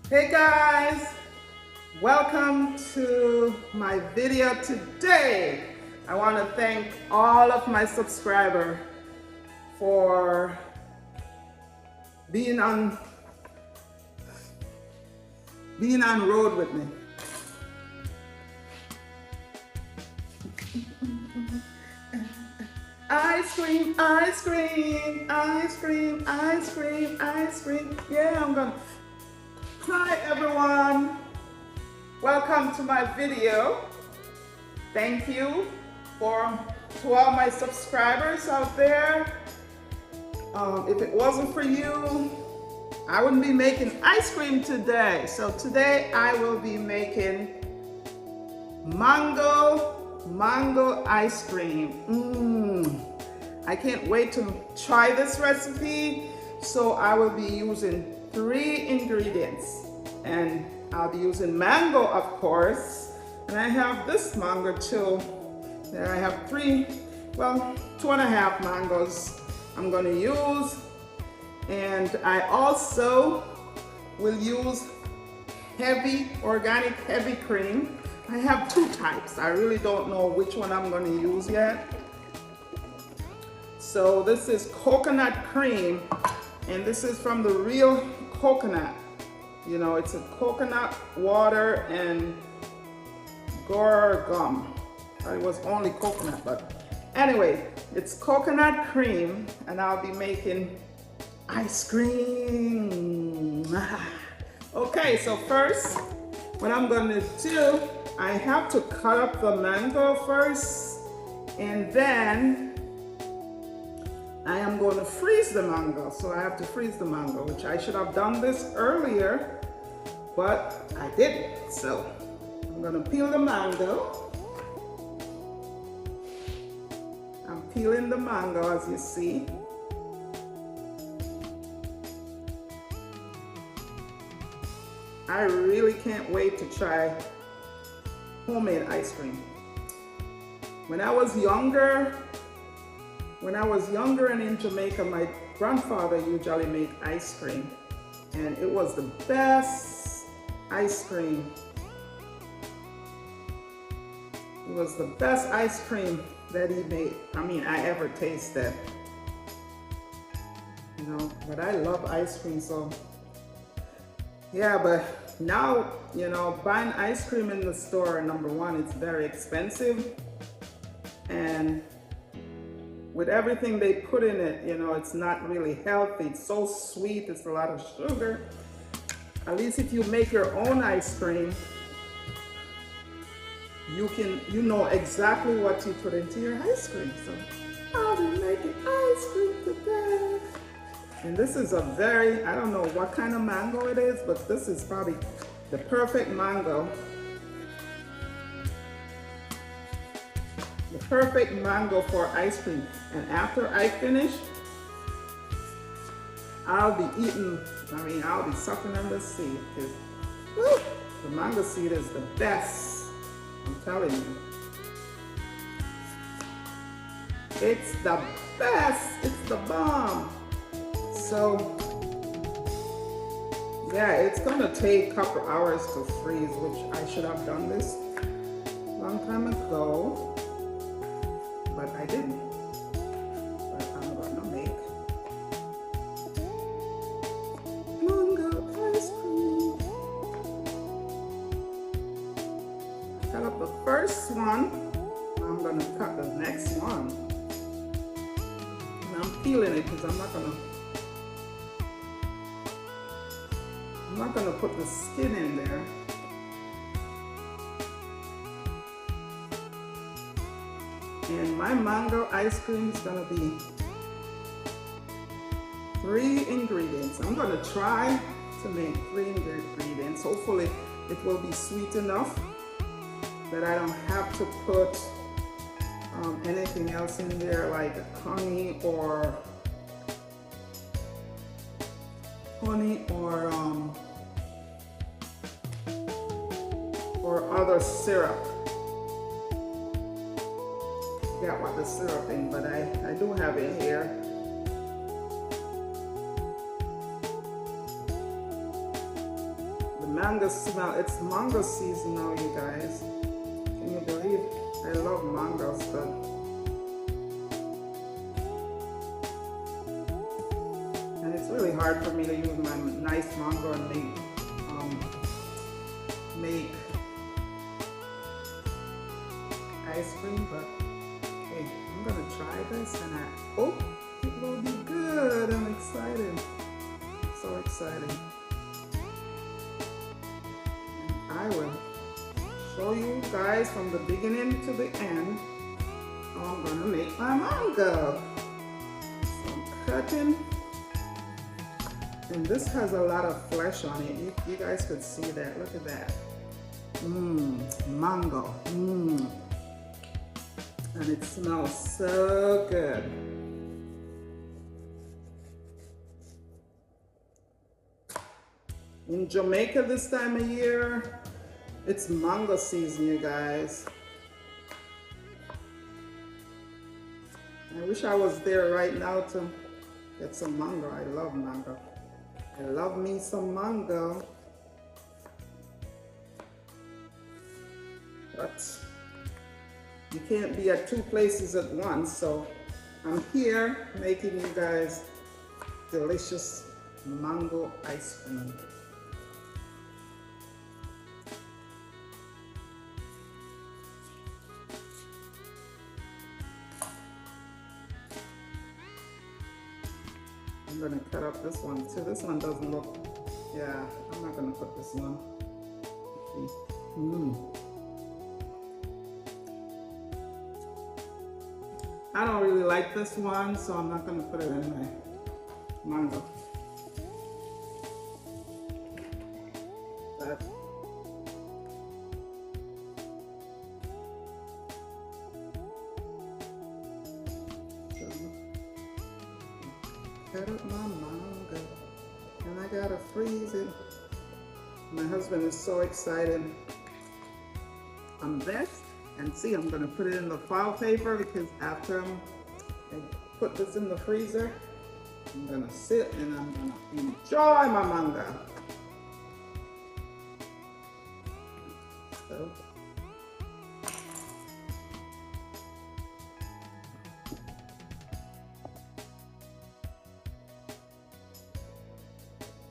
Hey guys, welcome to my video today. I want to thank all of my subscribers for being on road with me. Ice cream, ice cream, ice cream, ice cream, ice cream. Yeah, I'm gonna. Hi everyone, welcome to my video. Thank you to all my subscribers out there. If it wasn't for you, I wouldn't be making ice cream today. So today I will be making mango ice cream. I can't wait to try this recipe. So I will be using 3 ingredients, and I'll be using mango, of course, and I have this mango too. There I have 2.5 mangoes I'm going to use, and I also will use organic heavy cream. I have 2 types. I really don't know which one I'm going to use yet. So this is coconut cream, and this is from the real coconut. You know, it's a coconut water and guar gum. It was only coconut, but anyway, it's coconut cream, and I'll be making ice cream. Okay, so first, what I'm gonna do, I have to cut up the mango first, and then I am going to freeze the mango. So I have to freeze the mango, which I should have done this earlier, but I didn't. So I'm going to peel the mango. I'm peeling the mango, as you see. I really can't wait to try homemade ice cream. When I was younger and in Jamaica, my grandfather usually made ice cream, and it was the best ice cream. It was the best ice cream that he made. I ever tasted. You know, but I love ice cream, so yeah. But now, you know, buying ice cream in the store, number one, it's very expensive, and with everything they put in it, you know, it's not really healthy. It's so sweet, it's a lot of sugar. At least if you make your own ice cream, you know exactly what you put into your ice cream. So I'll be making ice cream today. And this is a I don't know what kind of mango it is, but this is probably the perfect mango. The perfect mango for ice cream. And after I finish, I'll be sucking on the seed, because the mango seed is the best. I'm telling you. It's the best. It's the bomb. So yeah, it's gonna take a couple hours to freeze, which I should have done this a long time ago, but I didn't. But I'm gonna make mango ice cream. Cut up the first one. I'm gonna cut the next one. And I'm peeling it because I'm not gonna put the skin in there. And my mango ice cream is gonna be 3 ingredients. I'm gonna try to make 3 ingredients. Hopefully it will be sweet enough that I don't have to put anything else in there, like honey or other syrup. Forgot what the syrup thing, but I do have it here. The mango smell. It's mango season now, you guys. Can you believe? I love mangoes, but and it's really hard for me to use my nice mango and make ice cream, but hey, I'm gonna try this and oh, it will be good. I'm excited. So excited. And I will show you guys from the beginning to the end how I'm gonna make my mango. So I'm cutting, and this has a lot of flesh on it. You guys could see that. Look at that. Mango. And it smells so good. In Jamaica this time of year, it's mango season, you guys. I wish I was there right now to get some mango. I love mango. I love me some mango. But you can't be at two places at once, so I'm here making you guys delicious mango ice cream. I'm gonna cut up this one too. This one doesn't look, yeah, I'm not gonna put this one. I don't really like this one, so I'm not gonna put it in my mango. But cut up my mango, and I gotta freeze it. My husband is so excited on this. And see, I'm gonna put it in the foil paper because after I put this in the freezer, I'm gonna sit and I'm gonna enjoy my mango.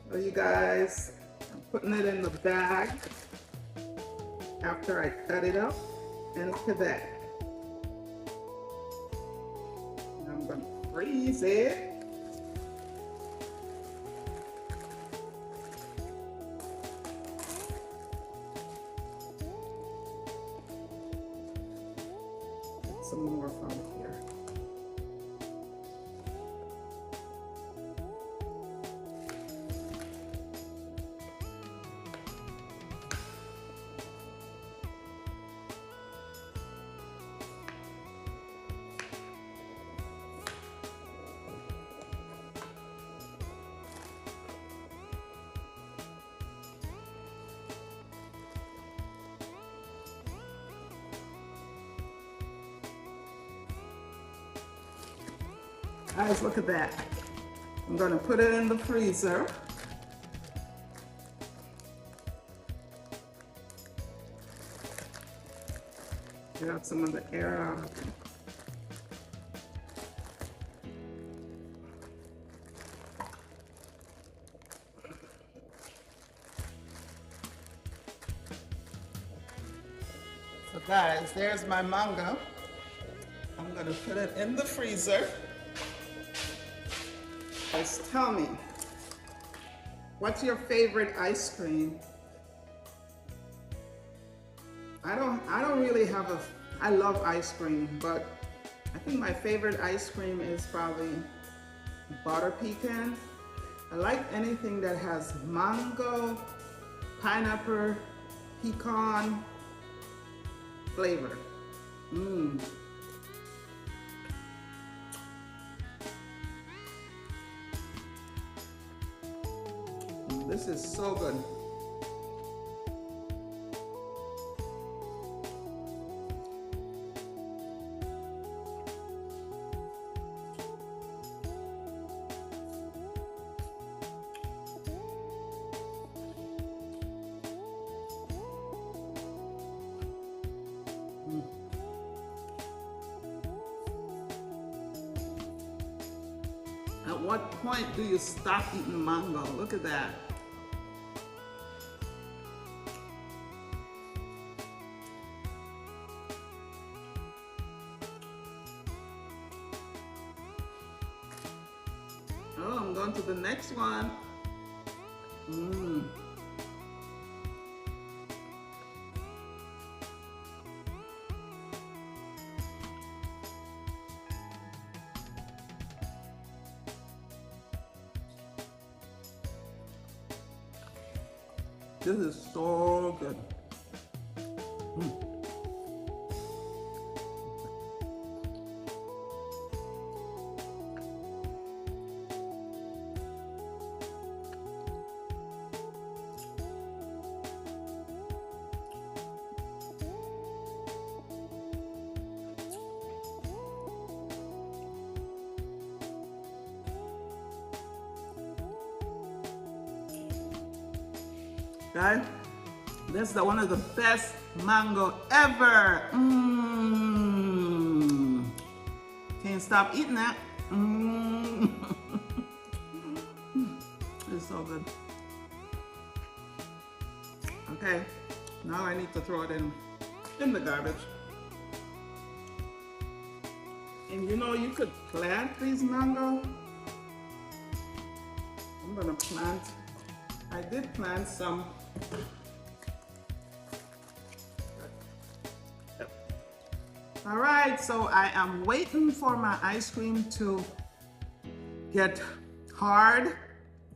So you guys, I'm putting it in the bag after I cut it up. And look at that. And I'm going to freeze it. Get some more from here. Guys, look at that. I'm gonna put it in the freezer. Get out some of the air out of it. So guys, there's my mango. I'm gonna put it in the freezer. Guys, tell me, what's your favorite ice cream? I don't really have a, I love ice cream, but I think my favorite ice cream is probably butter pecan. I like anything that has mango, pineapple, pecan flavor. This is so good. At what point do you stop eating mango? Look at that. Oh, I'm going to the next one. This is so good. Guys, this is one of the best mango ever. Can't stop eating that. It's so good. Okay, now I need to throw it in the garbage. And you know, you could plant these mango. I'm gonna plant. I did plant some. All right, so I am waiting for my ice cream to get hard.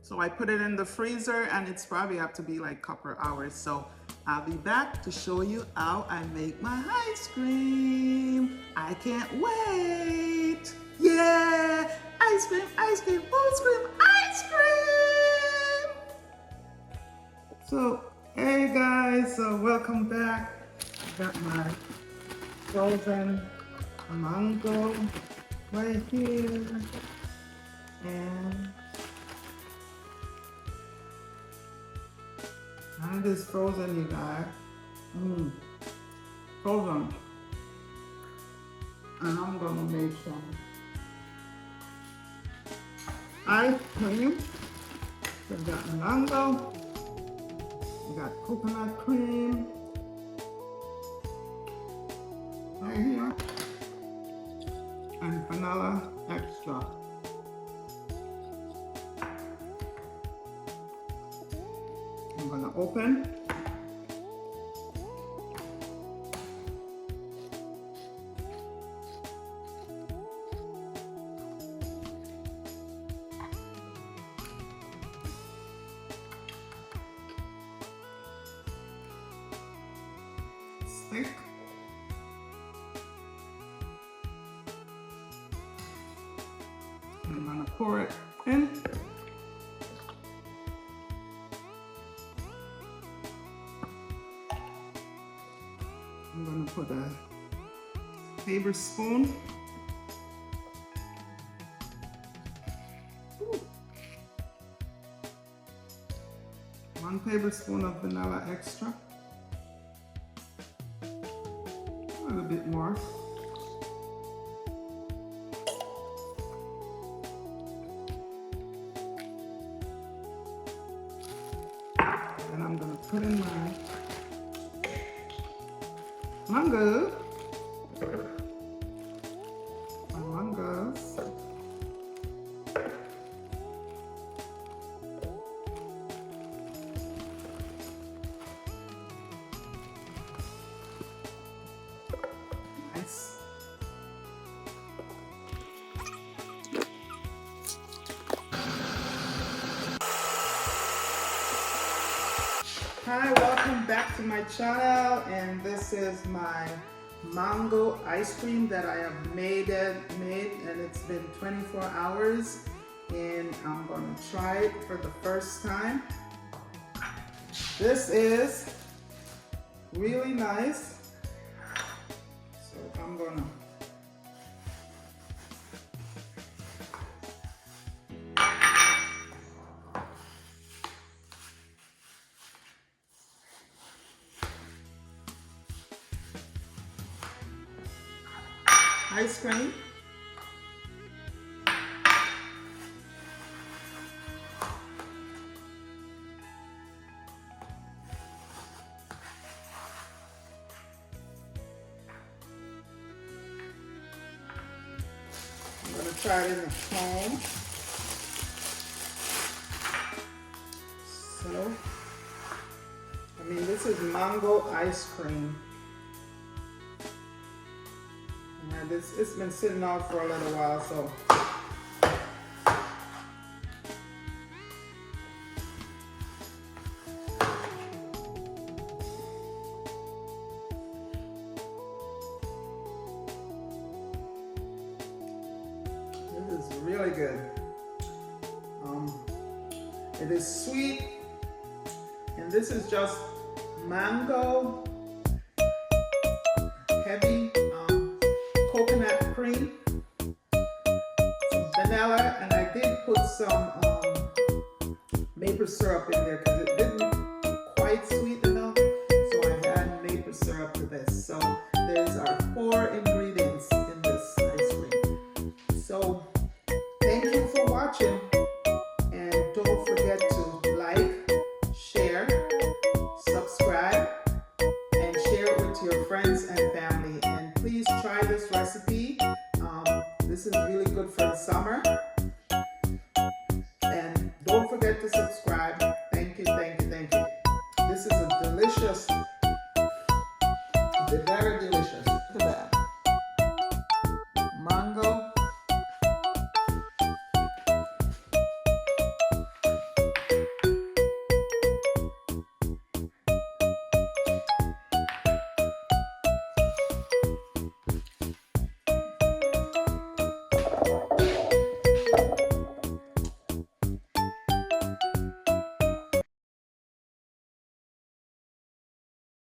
So I put it in the freezer and it's probably have to be like a couple of hours. So I'll be back to show you how I make my ice cream. I can't wait. Yeah, ice cream, ice cream, ice cream, ice cream. So, hey guys, so welcome back. I got my frozen mango right here. And it is frozen, you guys. Frozen. And I'm gonna make some ice cream. So we got mango. We got coconut cream right here, and vanilla extra. I'm gonna open. Stick. I'm gonna pour it in. I'm gonna put a tablespoon. One tablespoon of vanilla extra. A little bit more. And I'm gonna put in my mango. My mangoes. Nice. Hi, welcome back to my channel, and this is my mango ice cream that I have made, and it's been 24 hours, and I'm gonna try it for the first time. This is really nice, so I'm gonna ice cream. try it in the home. So, I mean, this is mango ice cream. And it's been sitting out for a little while, so. This is really good. It is sweet, and this is just mango, heavy coconut cream, some vanilla, and I did put some maple syrup in there because it didn't quite sweet enough, so I had maple syrup to this. So there's our 4 ingredients in this ice cream. So thank you for watching, and don't forget to like, share, subscribe, and share it with your friends and family. And please try this recipe. This is really good for the summer. And don't forget to subscribe.